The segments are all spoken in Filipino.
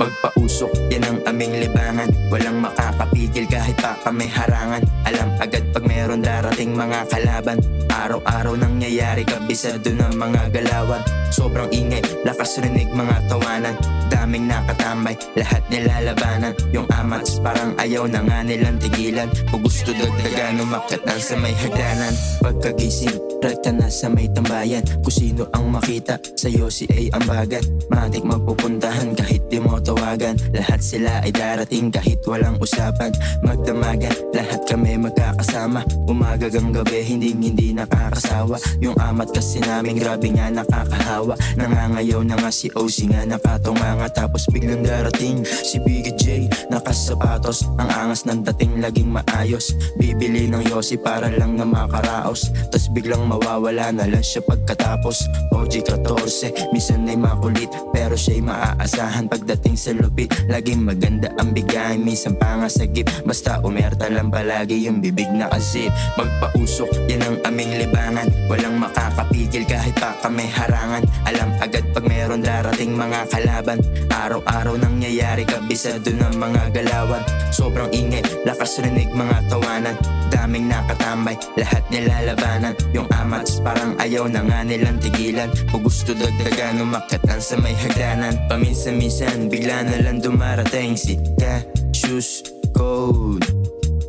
Magpausok, yan ang aming libangan. Walang makakapigil kahit pa kami harangan. Alam agad pag meron darating mga kalaban. Araw-araw nangyayari kabisado ng mga galawan. Sobrang ingay, lakas rinig mga tawanan. Daming nakatambay, lahat nilalabanan. Yung amats parang ayaw na nga nilang tigilan. Kung gusto dagdagan, umakyat na sa may hagdanan. Pagkagising, rekta na sa may tambayan. Kung sino ang makita, sa'yo si A ang bagat. Matik magpupuntahan kahit di mo tawagan. Lahat sila ay darating kahit walang usapan. Magdamagan, lahat kami magkakasama. Umagagang gabi, hindi nakakasawa. Yung amat kasi namin grabe nga nakakahawa. Nangangayaw na nga si OC nga nakatunganga. Tapos biglang darating si Biggie J nakasapatos. Ang angas ng dating laging maayos. Bibili ng yosi para lang na makaraos. Tas biglang mawawala na lang siya pagkatapos. OG 14, minsan ay makulit pero siya'y maaasahan pagdating sa lupit. Laging maganda ang bigay, minsan pa nga sagip. Basta umerta lang palagi yung bibig na kasip. Magpausok, yan ang aming libangan. Walang makakapigil kahit pa kami harangan. Alam agad pag meron darating mga kalaban. Araw-araw nangyayari kabisado ng mga galawan. Sobrang ingay, lakas rinig mga tawanan. Daming nakatambay, lahat nilalabanan. Yung amats parang ayaw na nga nilang tigilan. Kung gusto dagdagan, umakyat na sa may hagdanan. Paminsan-minsan, bigla na lang dumarating si Cassius Code.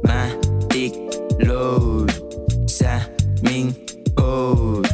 Matik load sa ming code.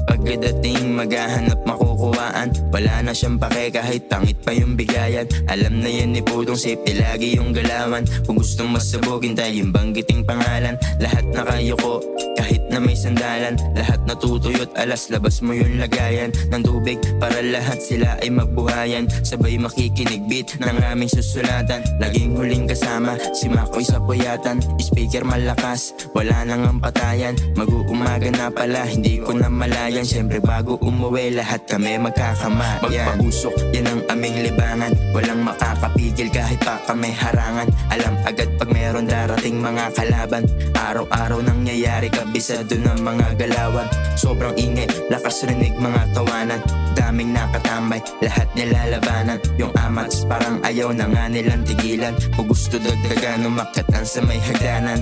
Pagkadating maghahanap makukuhaan. Wala na siyang pake kahit pangit pa yung bigayan. Alam na yan ni Pudong safety lagi yung galawan. Kung gustong masabugin tayo yung banggiting pangalan. Lahat nakayuko kahit na may sandalan. Lahat natutuyot alas labas mo yung lagayan ng tubig para lahat sila ay magbuhayan. Sabay makikinig beat ng aming susulatan. Laging huling kasama si Makoy sa puyatan. Speaker malakas, wala nang ang patayan. Mag-uumaga na pala, hindi ko na malayan. Siyempre bago umuwi lahat kami magkakamayan. Magpausok, yan ang aming libangan. Walang makakapigil kahit pa kami harangan. Alam agad pag meron darating mga kalaban. Araw-araw nangyayari kabisado ng mga galawan. Sobrang ingay, lakas rinig mga tawanan. Daming nakatambay, lahat nilalabanan. Yung amats parang ayaw na nga nilang tigilan. Kung gusto dagdagan, umakyat na sa may hagdanan.